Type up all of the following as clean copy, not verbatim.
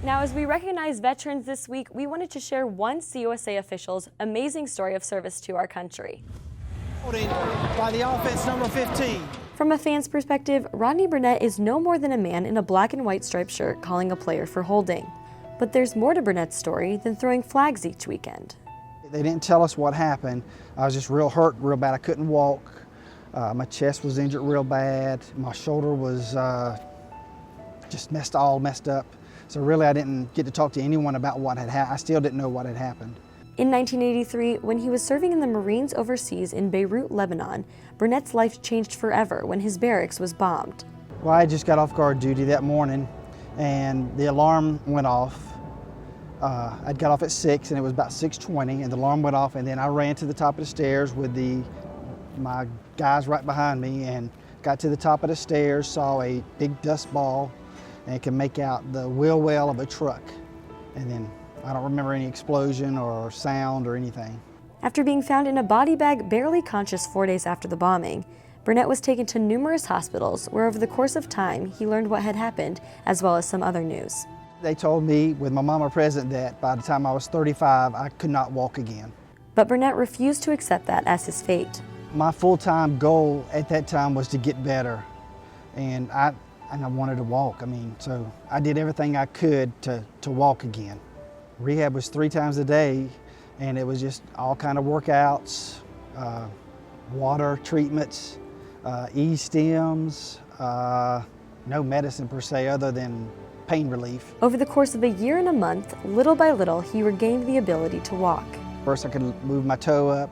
Now, as we recognize veterans this week, we wanted to share one CUSA official's amazing story of service to our country. By the offense, number 15. From a fan's perspective, Rodney Burnette is no more than a man in a black and white striped shirt calling a player for holding. But there's more to Burnette's story than throwing flags each weekend. They didn't tell us what happened. I was just real hurt, real bad. I couldn't walk. My chest was injured real bad. My shoulder was just messed up. So really I didn't get to talk to anyone about what had happened. I still didn't know what had happened. In 1983, when he was serving in the Marines overseas in Beirut, Lebanon, Burnette's life changed forever when his barracks was bombed. Well, I just got off guard duty that morning and the alarm went off. I'd got off at 6 and it was about 6:20 and the alarm went off, and then I ran to the top of the stairs with my guys right behind me and got to the top of the stairs, saw a big dust ball and could make out the wheel well of a truck. And then I don't remember any explosion or sound or anything. After being found in a body bag barely conscious 4 days after the bombing, Burnette was taken to numerous hospitals where over the course of time he learned what had happened, as well as some other news. They told me, with my mama present, that by the time I was 35, I could not walk again. But Burnette refused to accept that as his fate. My full-time goal at that time was to get better, and I wanted to walk. So I did everything I could to walk again. Rehab was 3 times a day, and it was just all kind of workouts, water treatments, E-stems, no medicine per se other than pain relief. Over the course of a year and a month, little by little, he regained the ability to walk. First I could move my toe up,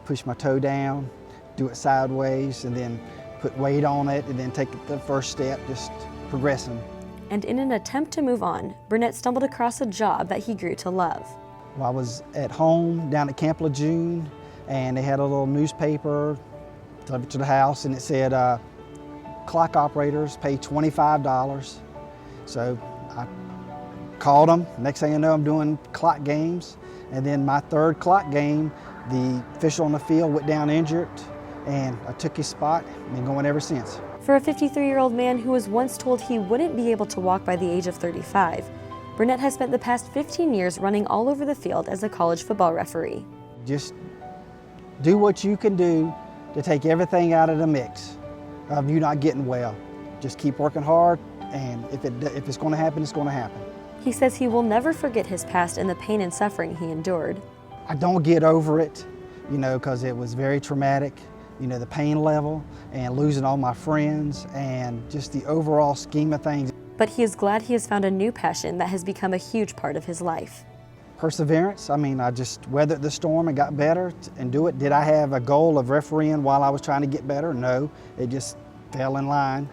push my toe down, do it sideways, and then put weight on it, and then take the first step, just progressing. And in an attempt to move on, Burnette stumbled across a job that he grew to love. Well, I was at home down at Camp Lejeune, and they had a little newspaper delivered to the house, and it said, clock operators pay $25. So I called them. Next thing I know, I'm doing clock games. And then my 3rd clock game, the official on the field went down injured, and I took his spot and been going ever since. For a 53-year-old man who was once told he wouldn't be able to walk by the age of 35, Burnette has spent the past 15 years running all over the field as a college football referee. Just do what you can do to take everything out of the mix of you not getting well. Just keep working hard, and if it's going to happen, it's going to happen. He says he will never forget his past and the pain and suffering he endured. I don't get over it, because it was very traumatic, the pain level and losing all my friends and just the overall scheme of things. But he is glad he has found a new passion that has become a huge part of his life. Perseverance. I just weathered the storm and got better and do it. Did I have a goal of refereeing while I was trying to get better? No, it just fell in line.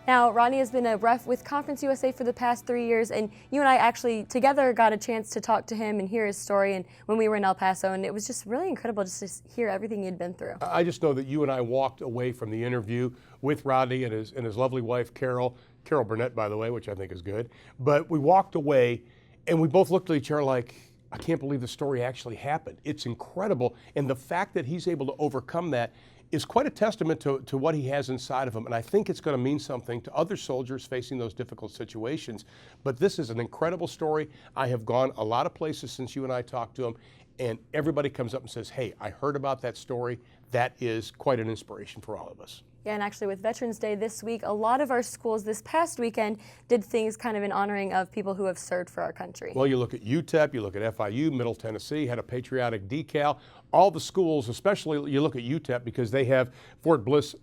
Now, Rodney has been a ref with Conference USA for the past 3 years, and you and I actually together got a chance to talk to him and hear his story, and when we were in El Paso, and it was just really incredible just to hear everything he'd been through. I just know that you and I walked away from the interview with Rodney and his lovely wife, Carol Burnette, by the way, which I think is good. But we walked away and we both looked at each other like, I can't believe the story actually happened. It's incredible. And the fact that he's able to overcome that is quite a testament to what he has inside of him. And I think it's going to mean something to other soldiers facing those difficult situations. But this is an incredible story. I have gone a lot of places since you and I talked to him, and everybody comes up and says, hey, I heard about that story. That is quite an inspiration for all of us. Yeah, and actually with Veterans Day this week, a lot of our schools this past weekend did things kind of in honoring of people who have served for our country. Well, you look at UTEP, you look at FIU, Middle Tennessee had a patriotic decal. All the schools, especially you look at UTEP because they have Fort Bliss,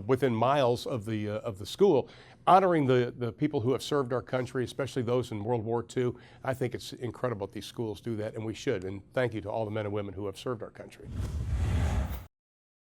within miles of the school, honoring the people who have served our country, especially those in World War II. I think it's incredible that these schools do that, and we should. And thank you to all the men and women who have served our country.